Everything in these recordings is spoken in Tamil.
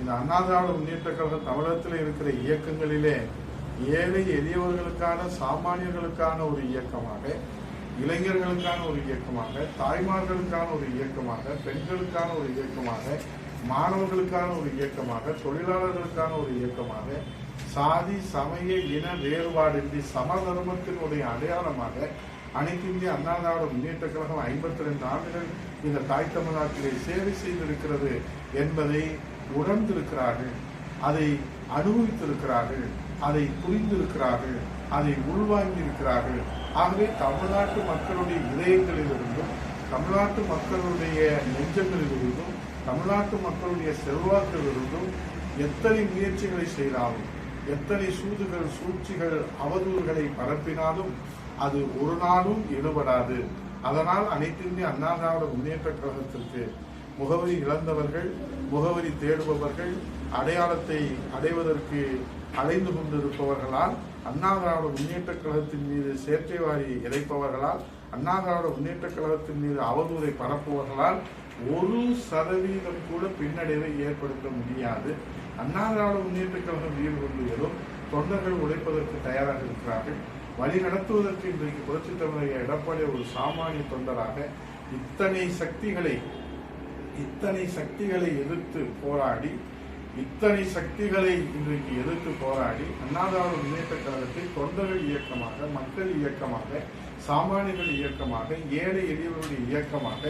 இந்த அண்ணா திராவிட முன்னேற்ற கழகம் தமிழகத்தில் இருக்கிற இயக்கங்களிலே ஏழை எளியவர்களுக்கான சாமானியர்களுக்கான ஒரு இயக்கமாக, இளைஞர்களுக்கான ஒரு இயக்கமாக, தாய்மார்களுக்கான ஒரு இயக்கமாக, பெண்களுக்கான ஒரு இயக்கமாக, மாணவர்களுக்கான ஒரு இயக்கமாக, தொழிலாளர்களுக்கான ஒரு இயக்கமாக, சாதி சமய இன வேறுபாடின்றி சமதர்மத்தினுடைய அடையாளமாக அனைத்து இந்திய அண்ணா திராவிட முன்னேற்ற கழகம் 52 ஆண்டுகள் இந்த தாய் தமிழ்நாட்டிலே சேவை செய்திருக்கிறது என்பதை உணர்ந்திருக்கிறார்கள், அதை அனுபவித்திருக்கிறார்கள், அதை புரிந்திருக்கிறார்கள், அதை உள்வாங்கி இருக்கிறார்கள். ஆகவே தமிழ்நாட்டு மக்களுடைய இதயங்களிலிருந்தும், தமிழ்நாட்டு மக்களுடைய நெஞ்சங்களிலிருந்தும், தமிழ்நாட்டு மக்களுடைய செல்வாக்கிலிருந்தும் எத்தனை முயற்சிகளை செய்தாலும், எத்தனை சூதுகள் சூழ்ச்சிகள் அவதூறுகளை பரப்பினாலும் அது ஒரு நாளும் ஈடுபடாது. அதனால் அனைத்து இந்திய அண்ணா திராவிட முன்னேற்ற கழகத்திற்கு முகவரி இழந்தவர்கள், முகவரி தேடுபவர்கள், அடையாளத்தை அடைவதற்கு அலைந்து கொண்டிருப்பவர்களால், அண்ணா திராவிட முன்னேற்ற கழகத்தின் மீது சேற்றைவாரி இறைப்பவர்களால், அண்ணா திராவிட முன்னேற்ற கழகத்தின் மீது அவதூறை பரப்புவர்களால் 1% கூட பின்னடைவை ஏற்படுத்த முடியாது. அண்ணா திராவிட முன்னேற்ற கழகம் வீடு கொண்டு வரும் தொண்டர்கள் உழைப்பதற்கு தயாராக இருக்கிறார்கள். வழி நடத்துவதற்கு இன்றைக்கு புரட்சித் தலைவர் எடப்பாடி ஒரு சாமானிய தொண்டராக இத்தனை சக்திகளை எதிர்த்து போராடி, இன்றைக்கு எதிர்த்து போராடி அண்ணா திராவிட முன்னேற்ற கழகத்தை தொண்டர்கள் இயக்கமாக, மக்கள் இயக்கமாக, சாமானியர்கள் இயக்கமாக, ஏழை எளியவர்களுடைய இயக்கமாக,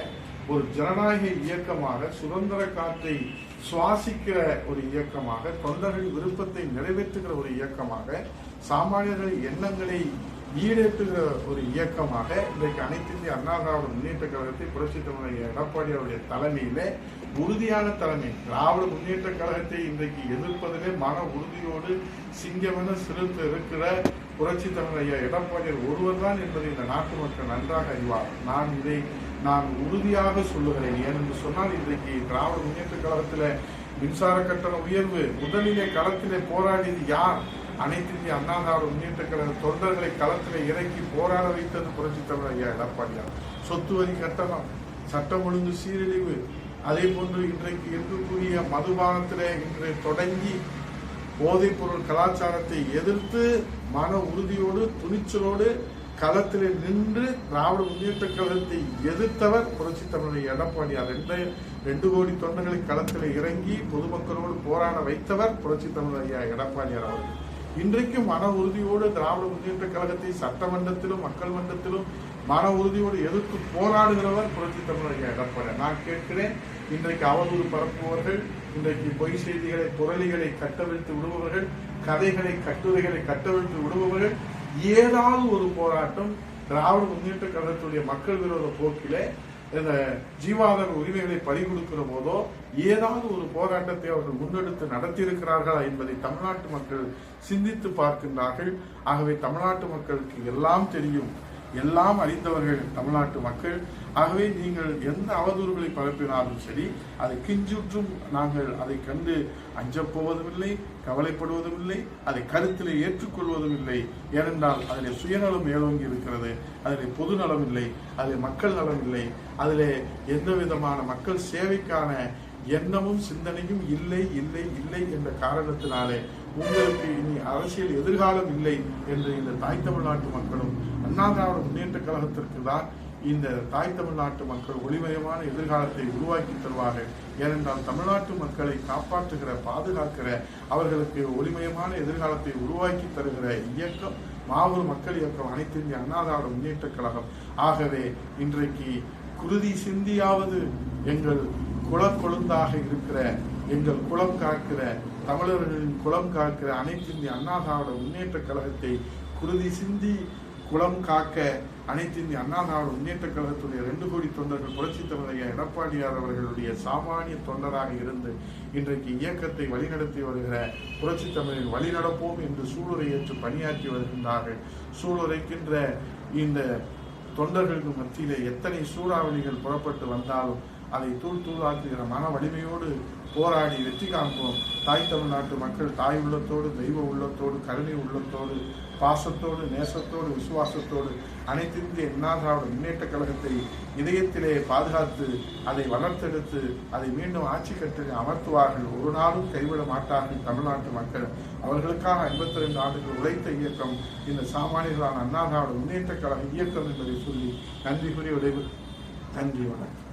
ஒரு ஜனநாயக இயக்கமாக, சுதந்திர காற்றை சுவாசிக்கிற ஒரு இயக்கமாக, தொண்டர்கள் விருப்பத்தை நிறைவேற்றுகிற ஒரு இயக்கமாக, சாமானியர்கள் எண்ணங்களை ஈடேற்றுகிற ஒரு இயக்கமாக இன்றைக்கு அனைத்து இந்திய அண்ணா திராவிட முன்னேற்ற கழகத்தை புரட்சித் தலைவர் எடப்பாடி அவருடைய தலைமையிலே உறுதியான தலைமை, திராவிட முன்னேற்ற கழகத்தை இன்றைக்கு எதிர்ப்பதிலே மன உறுதியோடு சிங்கமென சிறுத்து இருக்கிற புரட்சித் தலைவர் எடப்பாடியார் ஒருவர் தான் என்பதை இந்த நாட்டு மக்கள் நன்றாக அறிவார். நான் உறுதியாக சொல்லுகிறேன். ஏனென்று சொன்னால் இன்றைக்கு திராவிட முன்னேற்ற கழகத்தில் மின்சார கட்டண உயர்வு முதலிலே களத்திலே போராடியது யார்? அனைத்து இந்திய அண்ணா திராவிட முன்னேற்ற கழக தொண்டர்களை களத்திலே இறக்கி போராட வைத்தது புரட்சித் தலைவர் எடப்பாடியார். சொத்து வரி கட்டணம், சட்டம் ஒழுங்கு சீரழிவு, அதே போன்று இன்றைக்கு இருக்கக்கூடிய மதுபானத்திலே இன்று தொடங்கி போதைப் பொருள் கலாச்சாரத்தை எதிர்த்து மன உறுதியோடு துணிச்சலோடு களத்திலே நின்று திராவிட முன்னேற்ற கழகத்தை எதிர்த்தவர் புரட்சித் தலைவர் எடப்பாடியார். 2 கோடி தொண்டர்களை களத்திலே இறங்கி பொதுமக்களோடு போராட வைத்தவர் புரட்சித் தலைவர் எடப்பாடியார் அவர்கள். இன்றைக்கும் மன உறுதியோடு திராவிட முன்னேற்ற கழகத்தை சட்டமன்றத்திலும் மக்கள் மன்றத்திலும் மன உறுதியோடு எதிர்த்து போராடுகிறவர் புரட்சித் தலைவர் எடப்பாடியார். நான் கேட்கிறேன், இன்றைக்கு அவதூறு பரப்புபவர்கள், இன்றைக்கு பொய் செய்திகளை புரளிகளை கட்டவிழ்த்து விடுபவர்கள், கதைகளை கட்டுரைகளை கட்டவிழ்த்து விடுபவர்கள் ஏதாவது ஒரு போராட்டம் திராவிட முன்னேற்ற கழகத்துடைய மக்கள் விரோத போக்கிலே இந்த ஜீவாதார உரிமைகளை பறி கொடுக்கிற போதோ ஏதாவது ஒரு போராட்டத்தை அவர்கள் முன்னெடுத்து நடத்தியிருக்கிறார்களா என்பதை தமிழ்நாட்டு மக்கள் சிந்தித்து பார்க்கின்றார்கள். ஆகவே தமிழ்நாட்டு மக்களுக்கு எல்லாம் தெரியும், எல்லாம் அறிந்தவர்கள் தமிழ்நாட்டு மக்கள். ஆகவே நீங்கள் எந்த அவதூறுகளை பரப்பினாலும் சரி, அதை கிஞ்சுற்றும் நாங்கள் அதை கண்டு அஞ்சப்போவதும் கவலைப்படுவதும் இல்லை, அதை கருத்திலே ஏற்றுக்கொள்வதும் இல்லை. ஏனென்றால் அதிலே சுயநலம் மேலோங்கி இருக்கிறது, அதிலே பொது நலம் இல்லை, அதிலே மக்கள் நலம் இல்லை, அதிலே எந்த விதமான மக்கள் சேவைக்கான எண்ணமும் சிந்தனையும் இல்லை இல்லை இல்லை என்ற காரணத்தினாலே உங்களுக்கு இனி அரசியல் எதிர்காலம் இல்லை என்று இந்த தாய் தமிழ்நாட்டு மக்களும் அண்ணா திராவிட முன்னேற்ற கழகத்திற்கு தான் இந்த தாய் தமிழ்நாட்டு மக்கள் ஒளிமயமான எதிர்காலத்தை உருவாக்கி தருவார்கள். ஏனென்றால் தமிழ்நாட்டு மக்களை காப்பாற்றுகிற, பாதுகாக்கிற, அவர்களுக்கு ஒளிமயமான எதிர்காலத்தை உருவாக்கி தருகிற இயக்கம் மாபெரும் மக்கள் இயக்கம் அனைத்து இந்திய அண்ணா திராவிட முன்னேற்ற கழகம். ஆகவே இன்றைக்கு குருதி சிந்தியாவது எங்கள் குலக்கொழுந்தாக இருக்கிற, எங்கள் குலம் காக்கிற, தமிழர்களின் குலம் காக்கிற அனைத்து இந்திய அண்ணா திராவிட முன்னேற்ற கழகத்தை குருதி சிந்தி குலம் காக்க அனைத்து இந்திய அண்ணா திராவிட முன்னேற்ற கழகத்துடைய 2 கோடி தொண்டர்கள் புரட்சித் தலைவர் எடப்பாடியார் அவர்களுடைய சாமானிய தொண்டராக இருந்து இன்றைக்கு இயக்கத்தை வழிநடத்தி வருகிற புரட்சித் தமிழில் வழிநடப்போம் என்று சூளுரை ஏற்று பணியாற்றி வருகின்றார்கள். சூளுரைக்கின்ற இந்த தொண்டர்களுக்கு மத்தியிலே எத்தனை சூறாவளிகள் புறப்பட்டு வந்தாலும் அதை தூளாக்குகிற மன வலிமையோடு போராடி வெற்றி காண்போம். தாய் தமிழ்நாட்டு மக்கள் தாய் உள்ளத்தோடு, தெய்வ உள்ளத்தோடு, கருணை உள்ளத்தோடு பாசத்தோடு, நேசத்தோடு, விசுவாசத்தோடு அனைத்து இந்திய அண்ணா திராவிட முன்னேற்ற கழகத்தை இதயத்திலே பாதுகாத்து அதை வளர்த்தெடுத்து அதை மீண்டும் ஆட்சி கட்டில் அமர்த்துவார்கள். ஒரு நாளும் கைவிட மாட்டார்கள் தமிழ்நாட்டு மக்கள். அவர்களுக்காக 52 ஆண்டுகள் உழைத்த இயக்கம் இந்த சாமானியர்களான அண்ணா திராவிட முன்னேற்ற கழக இயக்கம் என்பதை சொல்லி நன்றி கூறி விடைபெறும். நன்றி, வணக்கம்.